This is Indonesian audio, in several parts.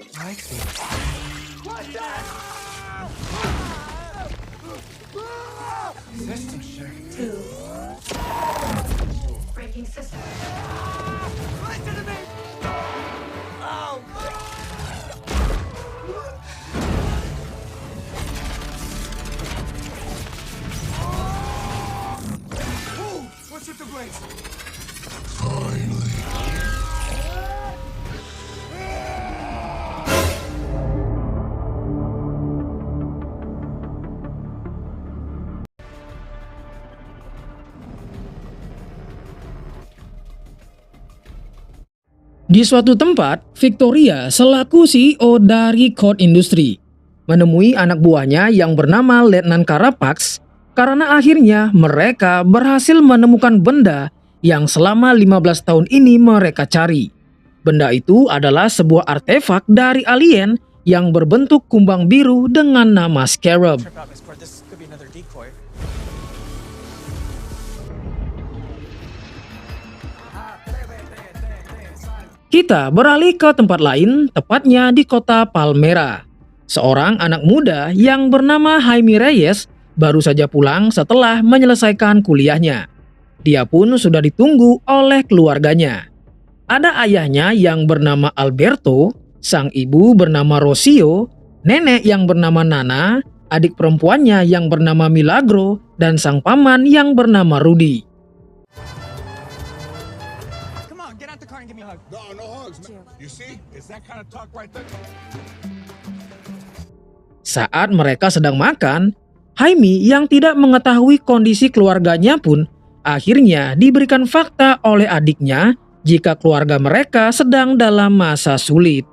I see. System check. Two. Breaking system. What's with the blades? Di suatu tempat, Victoria selaku CEO dari Code Industry menemui anak buahnya yang bernama Letnan Carapax karena akhirnya mereka berhasil menemukan benda yang selama 15 tahun ini mereka cari. Benda itu adalah sebuah artefak dari alien yang berbentuk kumbang biru dengan nama Scarab. Trip out, Miss Court. This could be another decoy. Kita beralih ke tempat lain, tepatnya di kota Palmera. Seorang anak muda yang bernama Jaime Reyes baru saja pulang setelah menyelesaikan kuliahnya. Dia pun sudah ditunggu oleh keluarganya. Ada ayahnya yang bernama Alberto, sang ibu bernama Rocio, nenek yang bernama Nana, adik perempuannya yang bernama Milagro, dan sang paman yang bernama Rudy. Come on, get out the car and give me a hug. No hugs, man. You see? It's that kind of talk right there. Saat mereka sedang makan, Jaime yang tidak mengetahui kondisi keluarganya pun akhirnya diberikan fakta oleh adiknya jika keluarga mereka sedang dalam masa sulit,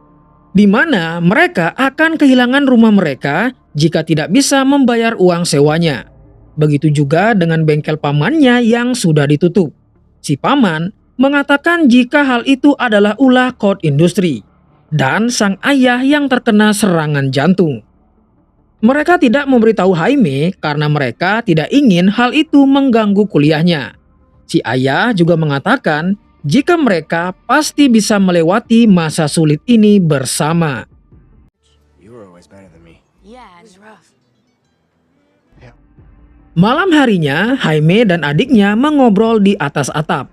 di mana mereka akan kehilangan rumah mereka jika tidak bisa membayar uang sewanya. Begitu juga dengan bengkel pamannya yang sudah ditutup. Si paman mengatakan jika hal itu adalah ulah Code Industry dan sang ayah yang terkena serangan jantung. Mereka tidak memberitahu Jaime karena mereka tidak ingin hal itu mengganggu kuliahnya. Si ayah juga mengatakan jika mereka pasti bisa melewati masa sulit ini bersama. You were always better than me. Yeah, it's rough. Malam harinya, Jaime dan adiknya mengobrol di atas atap.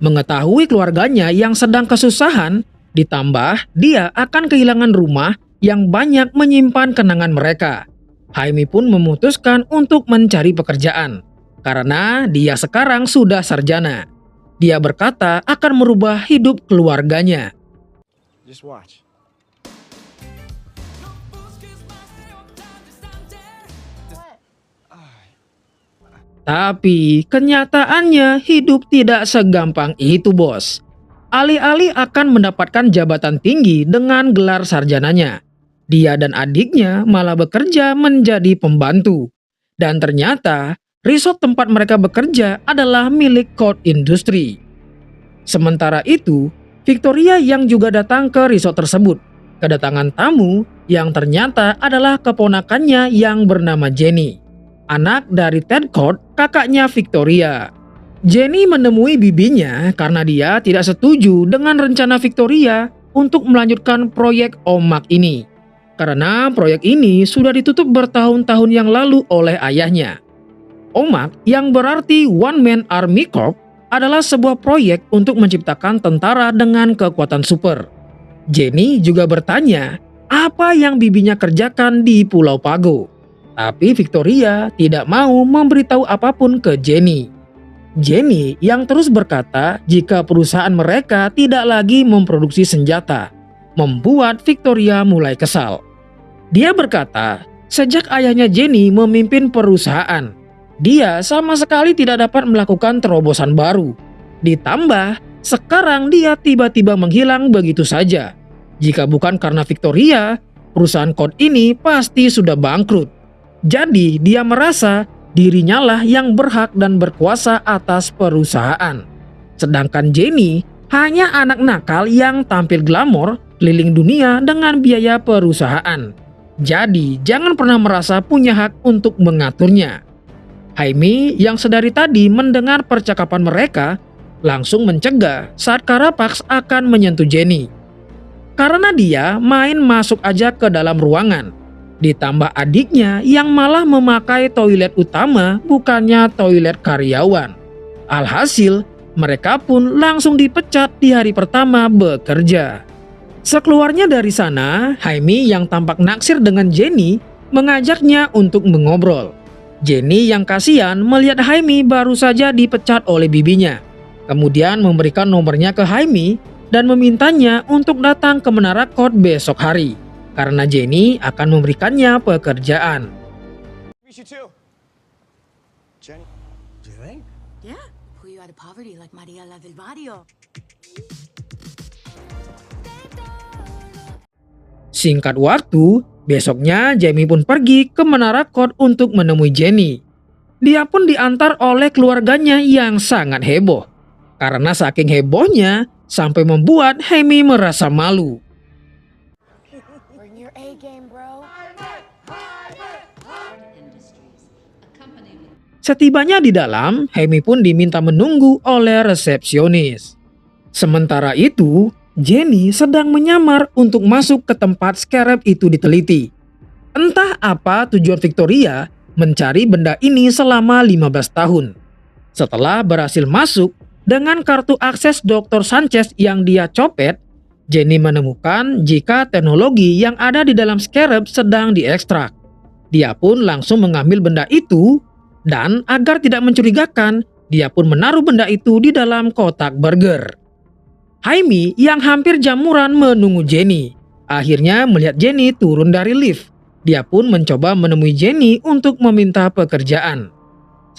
Mengetahui keluarganya yang sedang kesusahan, ditambah dia akan kehilangan rumah yang banyak menyimpan kenangan mereka. Jaime pun memutuskan untuk mencari pekerjaan, karena dia sekarang sudah sarjana. Dia berkata akan merubah hidup keluarganya. Just watch. Tapi kenyataannya hidup tidak segampang itu, bos. Alih-alih akan mendapatkan jabatan tinggi dengan gelar sarjananya, dia dan adiknya malah bekerja menjadi pembantu. Dan ternyata resort tempat mereka bekerja adalah milik Code Industry. Sementara itu, Victoria yang juga datang ke resort tersebut kedatangan tamu yang ternyata adalah keponakannya yang bernama Jenny, anak dari Ted Code, kakaknya Victoria. Jenny menemui bibinya karena dia tidak setuju dengan rencana Victoria untuk melanjutkan proyek Omak ini. Karena proyek ini sudah ditutup bertahun-tahun yang lalu oleh ayahnya. Omak yang berarti One Man Army Corps adalah sebuah proyek untuk menciptakan tentara dengan kekuatan super. Jenny juga bertanya apa yang bibinya kerjakan di Pulau Pago. Tapi Victoria tidak mau memberitahu apapun ke Jenny. Jenny yang terus berkata jika perusahaan mereka tidak lagi memproduksi senjata, membuat Victoria mulai kesal. Dia berkata, sejak ayahnya Jenny memimpin perusahaan, dia sama sekali tidak dapat melakukan terobosan baru. Ditambah, sekarang dia tiba-tiba menghilang begitu saja. Jika bukan karena Victoria, perusahaan Code ini pasti sudah bangkrut. Jadi dia merasa dirinya lah yang berhak dan berkuasa atas perusahaan. Sedangkan Jenny hanya anak nakal yang tampil glamor keliling dunia dengan biaya perusahaan. Jadi jangan pernah merasa punya hak untuk mengaturnya. Jaime yang sedari tadi mendengar percakapan mereka langsung mencegah saat Carapax akan menyentuh Jenny. karena dia main masuk aja ke dalam ruangan. Ditambah adiknya yang malah memakai toilet utama bukannya toilet karyawan. Alhasil, mereka pun langsung dipecat di hari pertama bekerja. Sekeluarnya dari sana, Jaime yang tampak naksir dengan Jenny mengajaknya untuk mengobrol. Jenny yang kasihan melihat Jaime baru saja dipecat oleh bibinya. Kemudian memberikan nomornya ke Jaime dan memintanya untuk datang ke Menara Code besok hari, karena Jenny akan memberikannya pekerjaan. Meet you too. Jenny. Do you think? Yeah, pull you out of poverty like Maria la del Barrio. Singkat waktu, besoknya Jaime pun pergi ke Menara Code untuk menemui Jenny. Dia pun diantar oleh keluarganya yang sangat heboh. Karena saking hebohnya, sampai membuat Jaime merasa malu. Bring your A game, bro. Setibanya di dalam, Jaime pun diminta menunggu oleh resepsionis. Sementara itu, Jenny sedang menyamar untuk masuk ke tempat scarab itu diteliti. Entah apa tujuan Victoria mencari benda ini selama 15 tahun. Setelah berhasil masuk dengan kartu akses Dr. Sanchez yang dia copet, Jenny menemukan jika teknologi yang ada di dalam scarab sedang diekstrak. Dia pun langsung mengambil benda itu dan agar tidak mencurigakan, dia pun menaruh benda itu di dalam kotak burger. Jaime yang hampir jamuran menunggu Jenny. Akhirnya melihat Jenny turun dari lift. Dia pun mencoba menemui Jenny untuk meminta pekerjaan.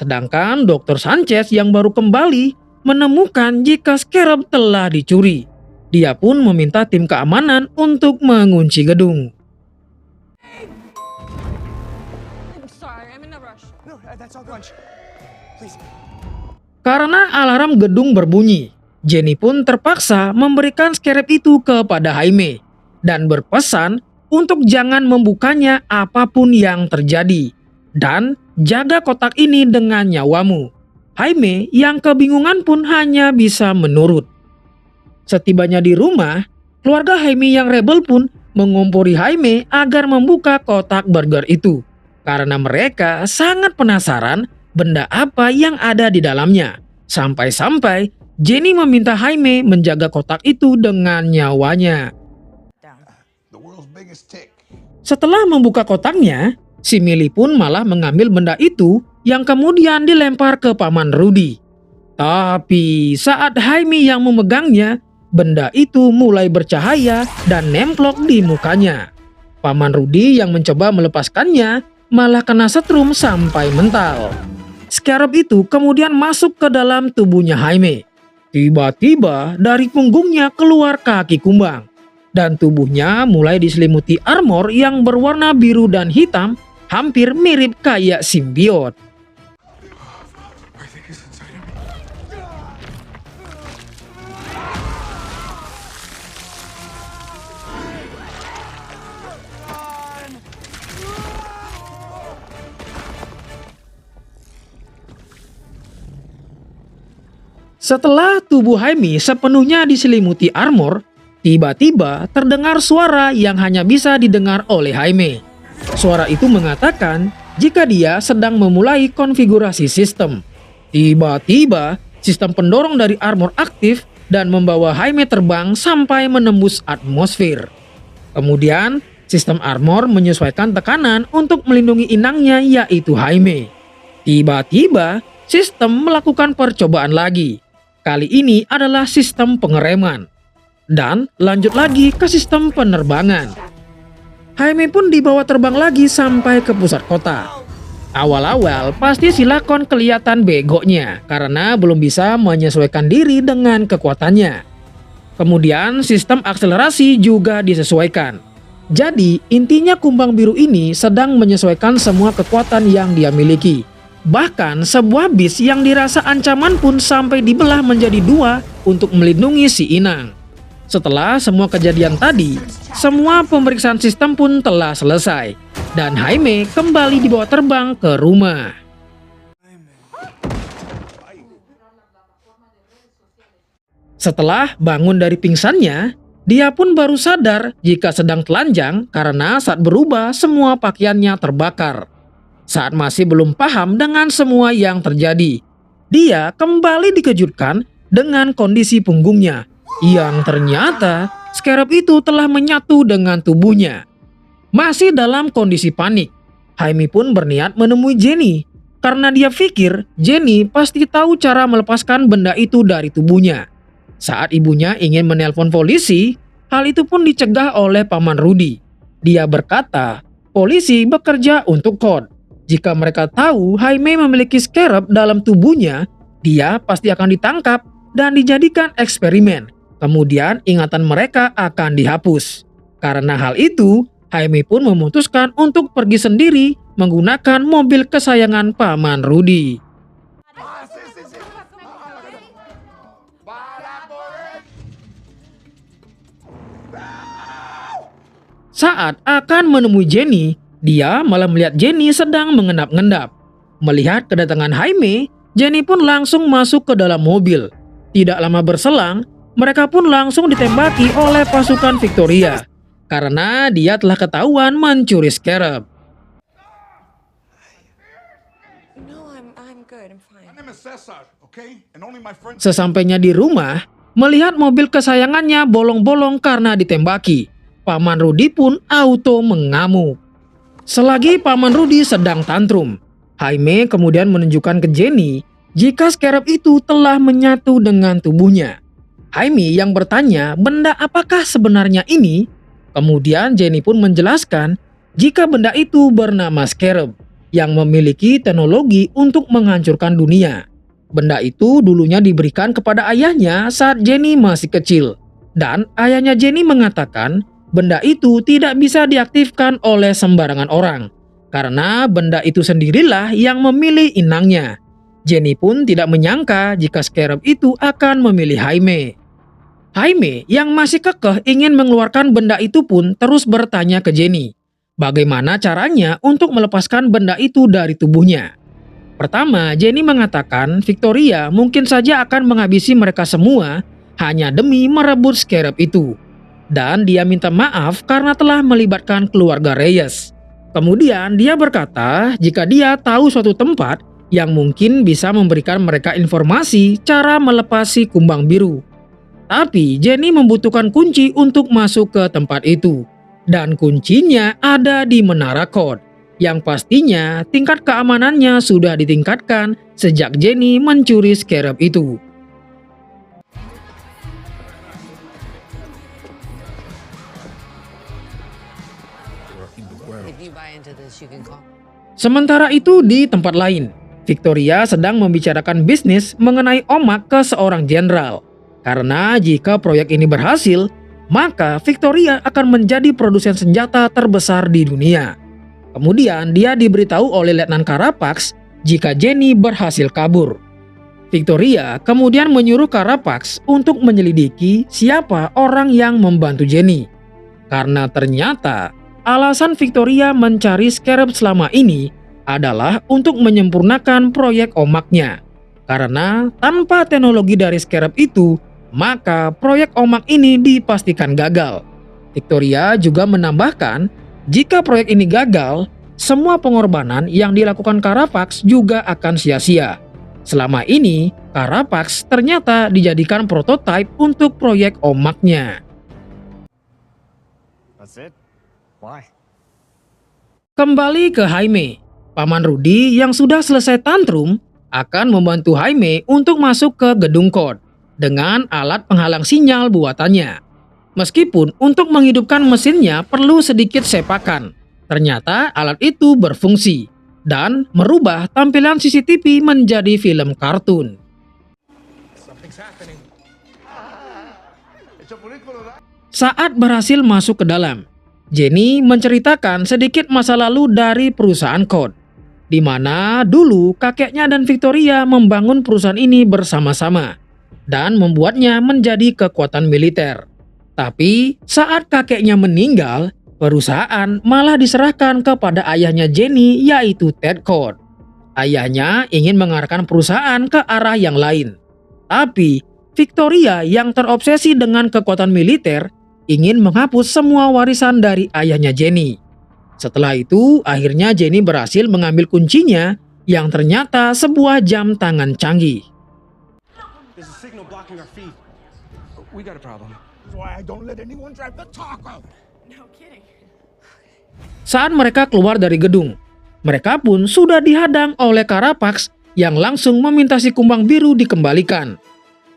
Sedangkan Dr. Sanchez yang baru kembali menemukan jika scarab telah dicuri. Dia pun meminta tim keamanan untuk mengunci gedung. I'm sorry, I'm in a rush. No, that's all lunch. Please. Karena alarm gedung berbunyi, Jenny pun terpaksa memberikan scarab itu kepada Jaime dan berpesan untuk jangan membukanya apapun yang terjadi dan jaga kotak ini dengan nyawamu. Jaime yang kebingungan pun hanya bisa menurut. Setibanya di rumah, keluarga Jaime yang rebel pun mengompori Jaime agar membuka kotak burger itu karena mereka sangat penasaran benda apa yang ada di dalamnya. Sampai-sampai Jenny meminta Jaime menjaga kotak itu dengan nyawanya. The world's biggest tick. Setelah membuka kotaknya, si Millie pun malah mengambil benda itu yang kemudian dilempar ke Paman Rudy. Tapi saat Jaime yang memegangnya, benda itu mulai bercahaya dan nemplok di mukanya. Paman Rudy yang mencoba melepaskannya malah kena setrum sampai mental. Scarab itu kemudian masuk ke dalam tubuhnya Jaime. Tiba-tiba dari punggungnya keluar kaki kumbang. Dan tubuhnya mulai diselimuti armor yang berwarna biru dan hitam, hampir mirip kayak simbiot. I think it's inside of me. Setelah tubuh Jaime sepenuhnya diselimuti armor, tiba-tiba terdengar suara yang hanya bisa didengar oleh Jaime. Suara itu mengatakan jika dia sedang memulai konfigurasi sistem. Tiba-tiba sistem pendorong dari armor aktif dan membawa Jaime terbang sampai menembus atmosfer. Kemudian sistem armor menyesuaikan tekanan untuk melindungi inangnya yaitu Jaime. Tiba-tiba sistem melakukan percobaan lagi. Kali ini adalah sistem pengereman. Dan lanjut lagi ke sistem penerbangan. Jaime pun dibawa terbang lagi sampai ke pusat kota. Awal-awal pasti si lakon kelihatan begonya karena belum bisa menyesuaikan diri dengan kekuatannya. Kemudian sistem akselerasi juga disesuaikan. Jadi intinya kumbang biru ini sedang menyesuaikan semua kekuatan yang dia miliki. Bahkan sebuah bis yang dirasa ancaman pun sampai dibelah menjadi dua untuk melindungi si inang. Setelah semua kejadian tadi, semua pemeriksaan sistem pun telah selesai. Dan Jaime kembali dibawa terbang ke rumah. Setelah bangun dari pingsannya, Dia pun baru sadar jika sedang telanjang karena saat berubah semua pakaiannya terbakar. Saat masih belum paham dengan semua yang terjadi, dia kembali dikejutkan dengan kondisi punggungnya yang ternyata scarab itu telah menyatu dengan tubuhnya. Masih dalam kondisi panik, Jaime pun berniat menemui Jenny karena dia pikir Jenny pasti tahu cara melepaskan benda itu dari tubuhnya. Saat ibunya ingin menelpon polisi, hal itu pun dicegah oleh Paman Rudy. Dia berkata, polisi bekerja untuk Code. Jika mereka tahu Jaime memiliki scarab dalam tubuhnya, dia pasti akan ditangkap dan dijadikan eksperimen. Kemudian ingatan mereka akan dihapus. Karena hal itu, Jaime pun memutuskan untuk pergi sendiri menggunakan mobil kesayangan Paman Rudy. Saat akan menemui Jenny, dia malah melihat Jenny sedang mengendap-endap. Melihat kedatangan Jaime, Jenny pun langsung masuk ke dalam mobil. Tidak lama berselang, mereka pun langsung ditembaki oleh pasukan Victoria karena dia telah ketahuan mencuri scarab. No, I'm good. I'm fine. My name is Cesar, okay? And only my friends. Sesampainya di rumah, melihat mobil kesayangannya bolong-bolong karena ditembaki, Paman Rudy pun auto mengamuk. Selagi Paman Rudy sedang tantrum, Jaime kemudian menunjukkan ke Jenny jika scarab itu telah menyatu dengan tubuhnya. Jaime yang bertanya benda apakah sebenarnya ini. Kemudian Jenny pun menjelaskan jika benda itu bernama scarab yang memiliki teknologi untuk menghancurkan dunia. Benda itu dulunya diberikan kepada ayahnya saat Jenny masih kecil. Dan ayahnya Jenny mengatakan benda itu tidak bisa diaktifkan oleh sembarangan orang karena benda itu sendirilah yang memilih inangnya. Jenny pun tidak menyangka jika scarab itu akan memilih Jaime. Jaime yang masih kekeh ingin mengeluarkan benda itu pun terus bertanya ke Jenny bagaimana caranya untuk melepaskan benda itu dari tubuhnya. Pertama, Jenny mengatakan Victoria mungkin saja akan menghabisi mereka semua hanya demi merebut scarab itu. Dan dia minta maaf karena telah melibatkan keluarga Reyes. Kemudian dia berkata jika dia tahu suatu tempat yang mungkin bisa memberikan mereka informasi cara melepas si kumbang biru. Tapi Jenny membutuhkan kunci untuk masuk ke tempat itu. Dan kuncinya ada di Menara Code, yang pastinya tingkat keamanannya sudah ditingkatkan sejak Jenny mencuri scarab itu. Sementara itu di tempat lain, Victoria sedang membicarakan bisnis mengenai omak ke seorang jenderal. Karena jika proyek ini berhasil, maka Victoria akan menjadi produsen senjata terbesar di dunia. Kemudian dia diberitahu oleh Letnan Carapax jika Jenny berhasil kabur. Victoria kemudian menyuruh Carapax untuk menyelidiki siapa orang yang membantu Jenny. Karena ternyata alasan Victoria mencari scarab selama ini adalah untuk menyempurnakan proyek omaknya. Karena tanpa teknologi dari scarab itu, maka proyek omak ini dipastikan gagal. Victoria juga menambahkan, jika proyek ini gagal, semua pengorbanan yang dilakukan Carapax juga akan sia-sia. Selama ini, Carapax ternyata dijadikan prototipe untuk proyek omaknya. That's it? Why? Kembali ke Jaime, Paman Rudy yang sudah selesai tantrum akan membantu Jaime untuk masuk ke gedung Code dengan alat penghalang sinyal buatannya. Meskipun untuk menghidupkan mesinnya perlu sedikit sepakan, ternyata alat itu berfungsi dan merubah tampilan CCTV menjadi film kartun. Saat berhasil masuk ke dalam, Jenny menceritakan sedikit masa lalu dari perusahaan Code, di mana dulu kakeknya dan Victoria membangun perusahaan ini bersama-sama dan membuatnya menjadi kekuatan militer. Tapi saat kakeknya meninggal, perusahaan malah diserahkan kepada ayahnya Jenny, yaitu Ted Code. Ayahnya ingin mengarahkan perusahaan ke arah yang lain. Tapi Victoria yang terobsesi dengan kekuatan militer ingin menghapus semua warisan dari ayahnya Jenny. Setelah itu, akhirnya Jenny berhasil mengambil kuncinya yang ternyata sebuah jam tangan canggih. There's a signal blocking our feed. We got a problem. That's why I don't let anyone drive the taco. Saat mereka keluar dari gedung, mereka pun sudah dihadang oleh Carapax yang langsung meminta si kumbang biru dikembalikan.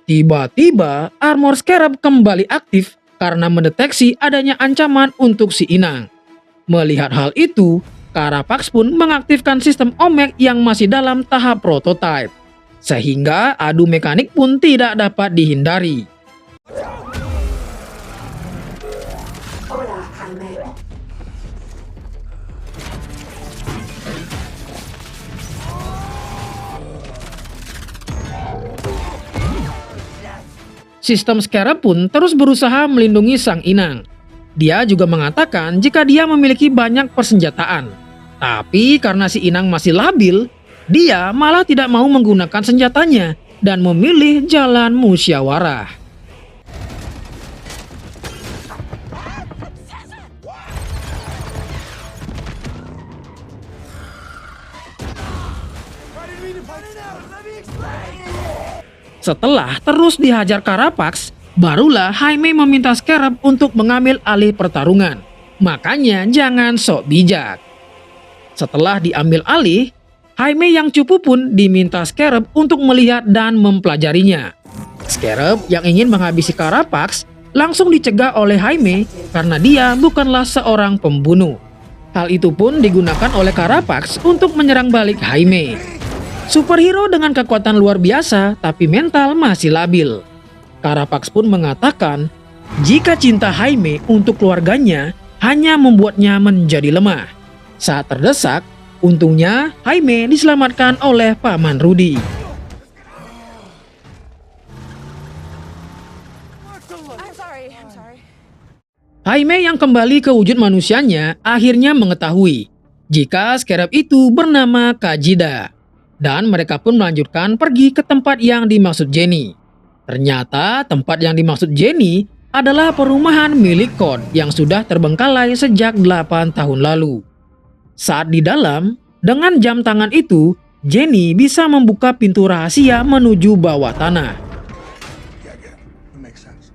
Tiba-tiba, armor Scarab kembali aktif karena mendeteksi adanya ancaman untuk si inang. Melihat hal itu, Carapax pun mengaktifkan sistem Omek yang masih dalam tahap prototipe, sehingga adu mekanik pun tidak dapat dihindari. Sistem Scarab pun terus berusaha melindungi sang inang. Dia juga mengatakan jika dia memiliki banyak persenjataan. Tapi karena si inang masih labil, dia malah tidak mau menggunakan senjatanya dan memilih jalan musyawarah. Setelah terus dihajar Carapax, barulah Jaime meminta Scarab untuk mengambil alih pertarungan. Makanya jangan sok bijak. Setelah diambil alih, Jaime yang cupu pun diminta Scarab untuk melihat dan mempelajarinya. Scarab yang ingin menghabisi Carapax langsung dicegah oleh Jaime karena dia bukanlah seorang pembunuh. Hal itu pun digunakan oleh Carapax untuk menyerang balik Jaime. Superhero dengan kekuatan luar biasa tapi mental masih labil. Carapax pun mengatakan jika cinta Jaime untuk keluarganya hanya membuatnya menjadi lemah. Saat terdesak, untungnya Jaime diselamatkan oleh Paman Rudy. I'm sorry. Jaime yang kembali ke wujud manusianya akhirnya mengetahui jika Scarab itu bernama Kajida. Dan mereka pun melanjutkan pergi ke tempat yang dimaksud Jenny. Ternyata tempat yang dimaksud Jenny adalah perumahan milik Code yang sudah terbengkalai sejak 8 tahun lalu. Saat di dalam, dengan jam tangan itu, Jenny bisa membuka pintu rahasia menuju bawah tanah. Yeah. It makes sense.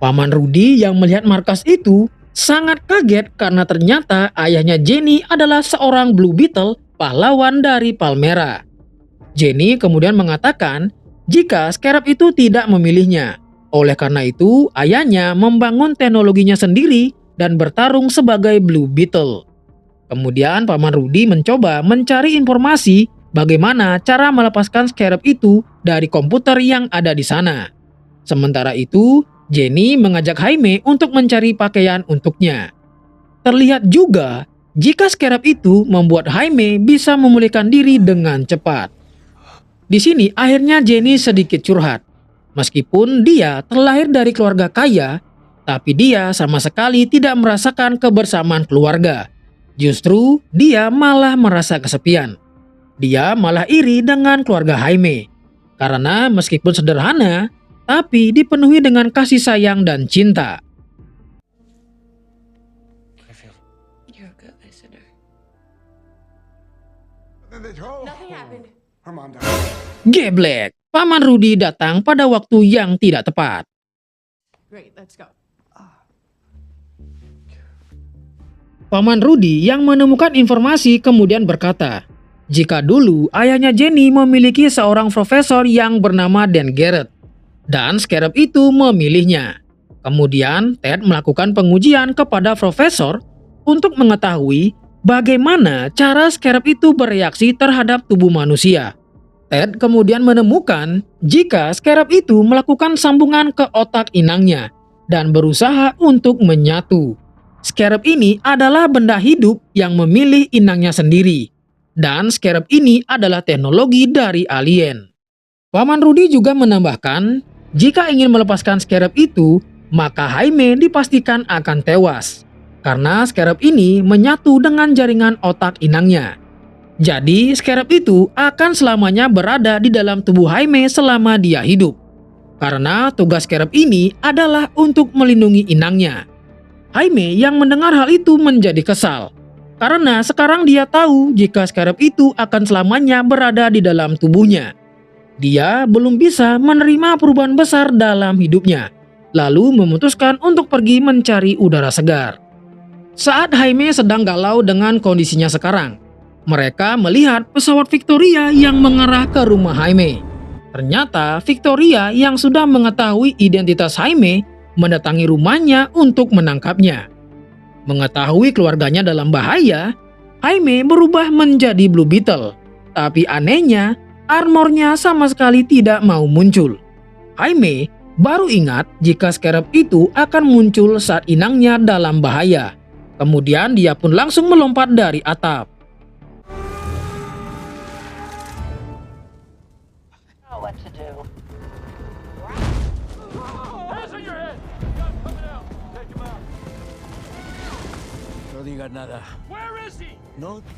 Paman Rudy yang melihat markas itu sangat kaget karena ternyata ayahnya Jenny adalah seorang Blue Beetle, pahlawan dari Palmera. Jenny kemudian mengatakan jika Scarab itu tidak memilihnya. Oleh karena itu, ayahnya membangun teknologinya sendiri dan bertarung sebagai Blue Beetle. Kemudian Paman Rudy mencoba mencari informasi bagaimana cara melepaskan Scarab itu dari komputer yang ada di sana. Sementara itu, Jenny mengajak Jaime untuk mencari pakaian untuknya. Terlihat juga jika Scarab itu membuat Jaime bisa memulihkan diri dengan cepat. Di sini akhirnya Jenny sedikit curhat. Meskipun dia terlahir dari keluarga kaya, tapi dia sama sekali tidak merasakan kebersamaan keluarga. Justru dia malah merasa kesepian. Dia malah iri dengan keluarga Jaime. Karena meskipun sederhana, tapi dipenuhi dengan kasih sayang dan cinta. I feel. You're a good listener. Nothing happened. Her mom died. Geblek, Paman Rudy datang pada waktu yang tidak tepat. Great, let's go. Paman Rudy yang menemukan informasi kemudian berkata, jika dulu ayahnya Jenny memiliki seorang profesor yang bernama Dan Garrett, dan Scarab itu memilihnya. Kemudian Ted melakukan pengujian kepada profesor untuk mengetahui bagaimana cara Scarab itu bereaksi terhadap tubuh manusia. Ted kemudian menemukan jika Scarab itu melakukan sambungan ke otak inangnya dan berusaha untuk menyatu. Scarab ini adalah benda hidup yang memilih inangnya sendiri. Dan Scarab ini adalah teknologi dari alien. Paman Rudy juga menambahkan, jika ingin melepaskan Scarab itu, maka Jaime dipastikan akan tewas. Karena Scarab ini menyatu dengan jaringan otak inangnya. Jadi Scarab itu akan selamanya berada di dalam tubuh Jaime selama dia hidup. karena tugas Scarab ini adalah untuk melindungi inangnya. Jaime yang mendengar hal itu menjadi kesal, karena sekarang dia tahu jika Scarab itu akan selamanya berada di dalam tubuhnya. Dia belum bisa menerima perubahan besar dalam hidupnya, lalu memutuskan untuk pergi mencari udara segar. Saat Jaime sedang galau dengan kondisinya sekarang, mereka melihat pesawat Victoria yang mengarah ke rumah Jaime. Ternyata Victoria yang sudah mengetahui identitas Jaime mendatangi rumahnya untuk menangkapnya. Mengetahui keluarganya dalam bahaya, Jaime berubah menjadi Blue Beetle. Tapi anehnya, armornya sama sekali tidak mau muncul. Jaime baru ingat jika Scarab itu akan muncul saat inangnya dalam bahaya. Kemudian dia pun langsung melompat dari atap. What to do.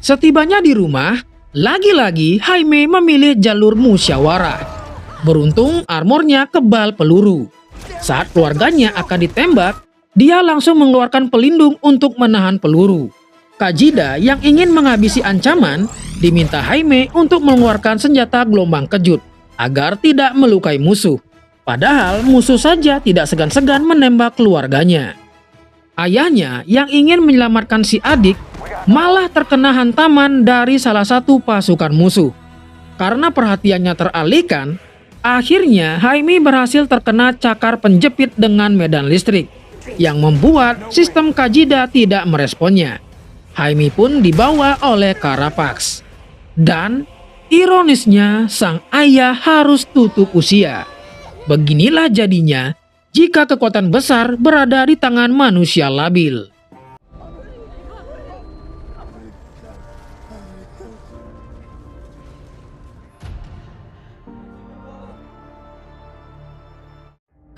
Setibanya di rumah, lagi-lagi Jaime memilih jalur musyawarah. Beruntung armornya kebal peluru. Saat keluarganya akan ditembak, dia langsung mengeluarkan pelindung untuk menahan peluru. Kajida yang ingin menghabisi ancaman, diminta Jaime untuk mengeluarkan senjata gelombang kejut agar tidak melukai musuh. Padahal musuh saja tidak segan-segan menembak keluarganya. Ayahnya yang ingin menyelamatkan si adik malah terkena hantaman dari salah satu pasukan musuh. Karena perhatiannya teralihkan, akhirnya Jaime berhasil terkena cakar penjepit dengan medan listrik yang membuat sistem Kajida tidak meresponnya. Jaime pun dibawa oleh Carapax. Dan ironisnya, sang ayah harus tutup usia. Beginilah jadinya jika kekuatan besar berada di tangan manusia labil.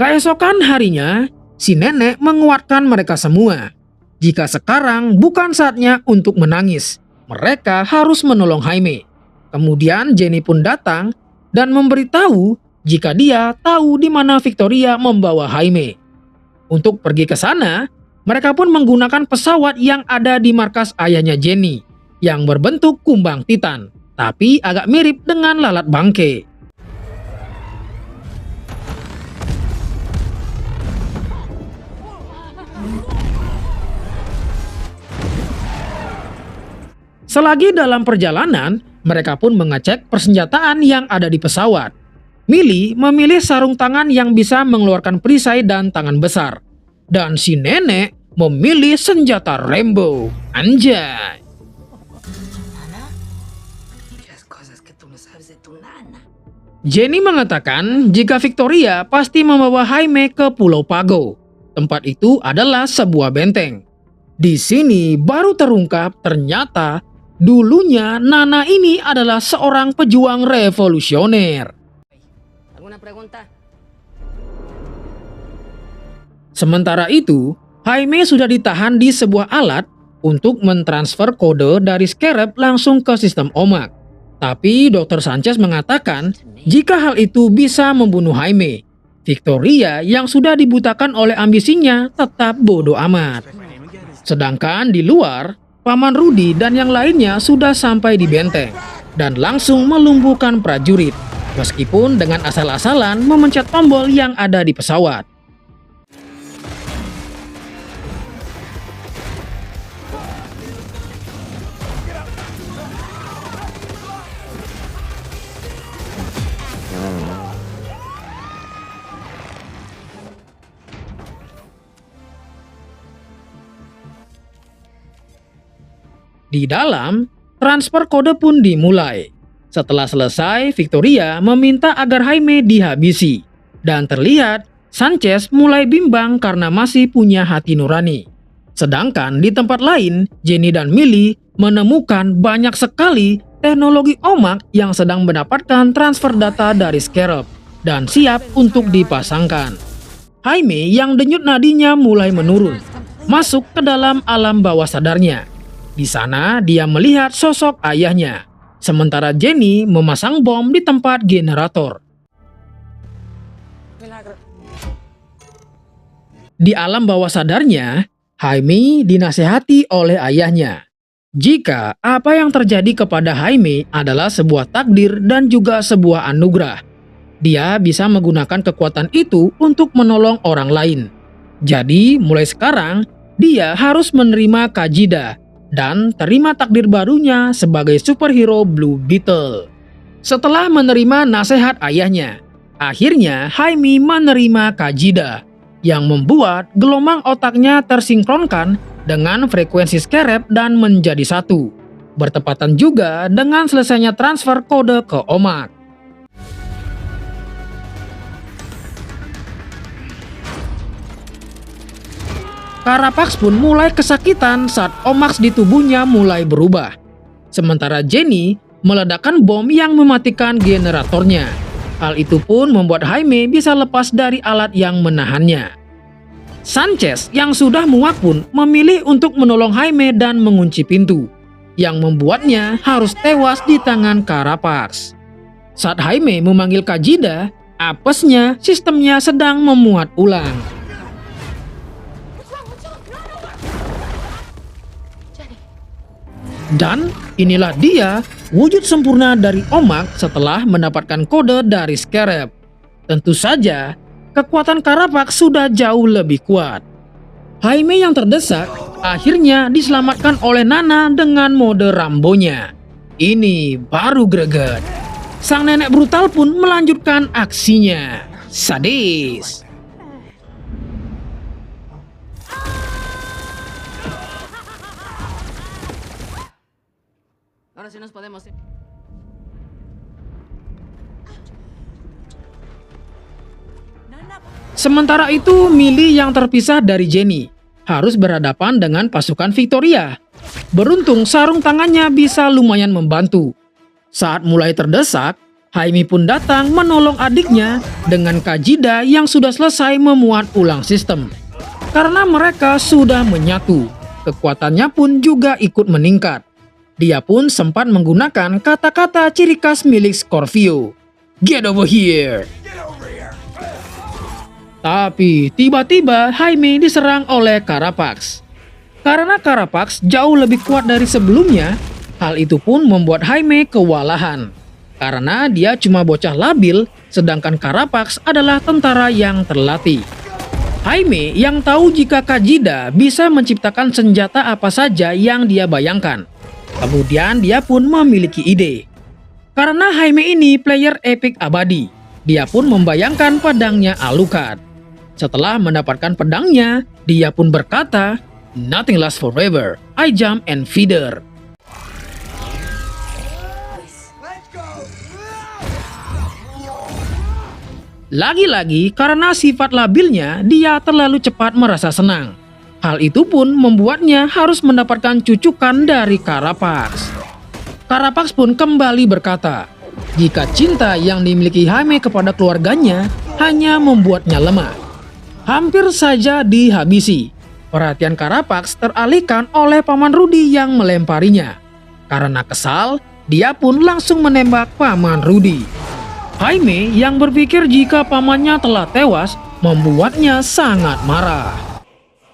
Keesokan harinya, si nenek menguatkan mereka semua. Jika sekarang bukan saatnya untuk menangis, mereka harus menolong Jaime. Kemudian Jenny pun datang dan memberitahu jika dia tahu di mana Victoria membawa Jaime. Untuk pergi ke sana, mereka pun menggunakan pesawat yang ada di markas ayahnya Jenny yang berbentuk kumbang Titan, tapi agak mirip dengan lalat bangke. Selagi dalam perjalanan, mereka pun mengecek persenjataan yang ada di pesawat. Millie memilih sarung tangan yang bisa mengeluarkan perisai dan tangan besar. Dan si nenek memilih senjata Rainbow. Anjay! Jenny mengatakan jika Victoria pasti membawa Jaime ke Pulau Pago. Tempat itu adalah sebuah benteng. Di sini baru terungkap ternyata dulunya Nana ini adalah seorang pejuang revolusioner. Sementara itu, Jaime sudah ditahan di sebuah alat untuk mentransfer kode dari Scarab langsung ke sistem Omak. Tapi Dr. Sanchez mengatakan jika hal itu bisa membunuh Jaime. Victoria yang sudah dibutakan oleh ambisinya tetap bodoh amat. Sedangkan di luar, Paman Rudy dan yang lainnya sudah sampai di benteng dan langsung melumpuhkan prajurit, meskipun dengan asal-asalan memencet tombol yang ada di pesawat. Di dalam, transfer kode pun dimulai. Setelah selesai, Victoria meminta agar Jaime dihabisi. Dan terlihat, Sanchez mulai bimbang karena masih punya hati nurani. Sedangkan di tempat lain, Jenny dan Millie menemukan banyak sekali teknologi Omak yang sedang mendapatkan transfer data dari Scarab dan siap untuk dipasangkan. Jaime yang denyut nadinya mulai menurun, masuk ke dalam alam bawah sadarnya. Di sana dia melihat sosok ayahnya, sementara Jenny memasang bom di tempat generator. Di alam bawah sadarnya, Jaime dinasehati oleh ayahnya. Jika apa yang terjadi kepada Jaime adalah sebuah takdir dan juga sebuah anugerah, dia bisa menggunakan kekuatan itu untuk menolong orang lain. Jadi mulai sekarang, dia harus menerima Kajida dan terima takdir barunya sebagai superhero Blue Beetle. Setelah menerima nasihat ayahnya, akhirnya Jaime menerima Kajida, yang membuat gelombang otaknya tersinkronkan dengan frekuensi Scarab dan menjadi satu. Bertepatan juga dengan selesainya transfer kode ke Omak. Carapax pun mulai kesakitan saat Omax di tubuhnya mulai berubah. Sementara Jenny meledakkan bom yang mematikan generatornya. Hal itu pun membuat Jaime bisa lepas dari alat yang menahannya. Sanchez yang sudah muak pun memilih untuk menolong Jaime dan mengunci pintu, yang membuatnya harus tewas di tangan Carapax. Saat Jaime memanggil Kajida, apesnya sistemnya sedang memuat ulang. Dan inilah dia wujud sempurna dari Omak setelah mendapatkan kode dari Scarab. Tentu saja, kekuatan Carapax sudah jauh lebih kuat. Jaime yang terdesak akhirnya diselamatkan oleh Nana dengan mode Rambo-nya. Ini baru greget. Sang nenek brutal pun melanjutkan aksinya. Sadis. Ahora sí nos podemos ir. Sementara itu, Millie yang terpisah dari Jenny harus berhadapan dengan pasukan Victoria. Beruntung sarung tangannya bisa lumayan membantu. Saat mulai terdesak, Jaime pun datang menolong adiknya dengan Kajida yang sudah selesai memuat ulang sistem. Karena mereka sudah menyatu, kekuatannya pun juga ikut meningkat. Dia pun sempat menggunakan kata-kata ciri khas milik Scorpio. Get over here! Tapi tiba-tiba Jaime diserang oleh Carapax. Karena Carapax jauh lebih kuat dari sebelumnya, hal itu pun membuat Jaime kewalahan. Karena dia cuma bocah labil, sedangkan Carapax adalah tentara yang terlatih. Jaime yang tahu jika Kajida bisa menciptakan senjata apa saja yang dia bayangkan. Kemudian dia pun memiliki ide. Karena Jaime ini player epic abadi, dia pun membayangkan pedangnya Alucard. Setelah mendapatkan pedangnya, dia pun berkata, "Nothing lasts forever, I jump and feather." Lagi-lagi karena sifat labilnya, dia terlalu cepat merasa senang. Hal itu pun membuatnya harus mendapatkan cucukan dari Carapax. Carapax pun kembali berkata, jika cinta yang dimiliki Jaime kepada keluarganya hanya membuatnya lemah. Hampir saja dihabisi. Perhatian Carapax teralihkan oleh Paman Rudy yang melemparinya. Karena kesal, dia pun langsung menembak Paman Rudy. Jaime yang berpikir jika pamannya telah tewas membuatnya sangat marah.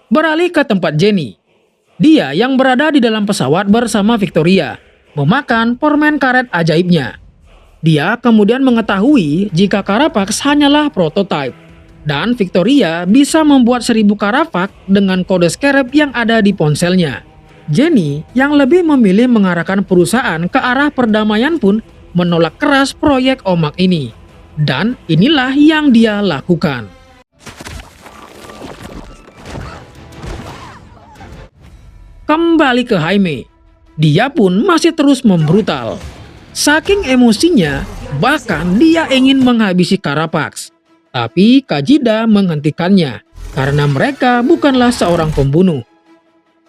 Beralih ke tempat Jenny. Dia yang berada di dalam pesawat bersama Victoria, memakan permen karet ajaibnya. Dia kemudian mengetahui jika Carapax hanyalah prototipe, dan Victoria bisa membuat 1000 Carapax dengan kode Scarab yang ada di ponselnya. Jenny yang lebih memilih mengarahkan perusahaan ke arah perdamaian pun menolak keras proyek Omak ini. Dan inilah yang dia lakukan. Kembali ke Jaime, dia pun masih terus membrutal. Saking emosinya, bahkan dia ingin menghabisi Carapax. Tapi Kajida menghentikannya, karena mereka bukanlah seorang pembunuh.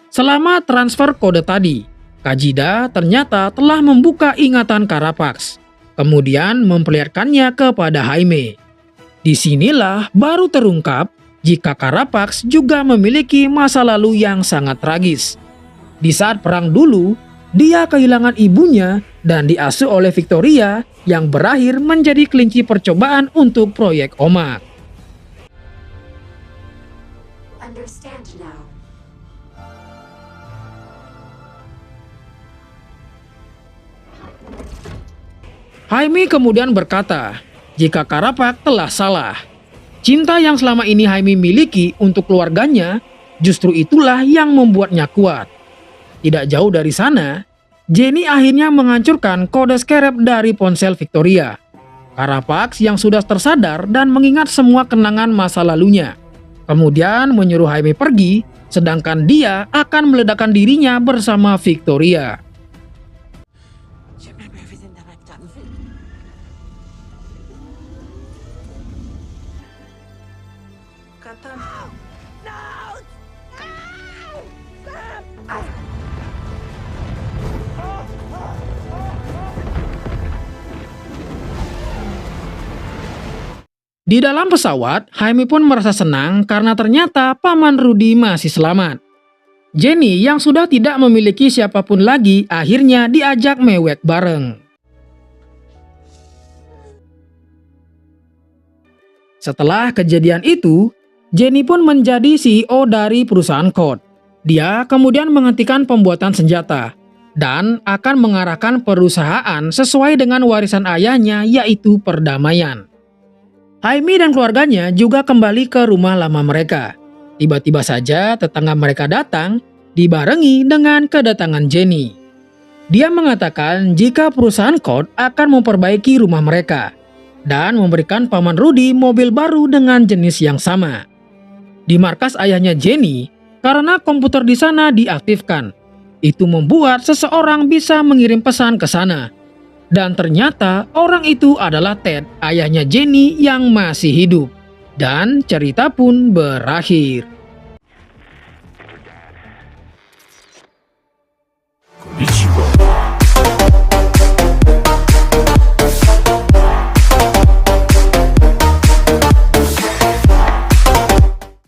Selama transfer kode tadi, Kajida ternyata telah membuka ingatan Carapax, kemudian memperlihatkannya kepada Jaime. Disinilah baru terungkap jika Carapax juga memiliki masa lalu yang sangat tragis. Di saat perang dulu, dia kehilangan ibunya dan diasuh oleh Victoria yang berakhir menjadi kelinci percobaan untuk proyek Omak. understand now. Jaime kemudian berkata, jika Karapak telah salah. Cinta yang selama ini Jaime miliki untuk keluarganya, justru itulah yang membuatnya kuat. Tidak jauh dari sana, Jenny akhirnya menghancurkan kode scarab dari ponsel Victoria. Karapak yang sudah tersadar dan mengingat semua kenangan masa lalunya. Kemudian menyuruh Jaime pergi, sedangkan dia akan meledakkan dirinya bersama Victoria. Do you remember everything that I've done? Di dalam pesawat, Jaime pun merasa senang karena ternyata Paman Rudy masih selamat. Jenny yang sudah tidak memiliki siapapun lagi akhirnya diajak mewek bareng. Setelah kejadian itu, Jenny pun menjadi CEO dari perusahaan Code. Dia kemudian menghentikan pembuatan senjata dan akan mengarahkan perusahaan sesuai dengan warisan ayahnya, yaitu perdamaian. Jaime dan keluarganya juga kembali ke rumah lama mereka. Tiba-tiba saja tetangga mereka datang, dibarengi dengan kedatangan Jenny. Dia mengatakan jika perusahaan Code akan memperbaiki rumah mereka dan memberikan Paman Rudy mobil baru dengan jenis yang sama. Di markas ayahnya Jenny, karena komputer di sana diaktifkan, itu membuat seseorang bisa mengirim pesan ke sana. Dan ternyata orang itu adalah Ted, ayahnya Jenny yang masih hidup. Dan cerita pun berakhir. Konnichiwa.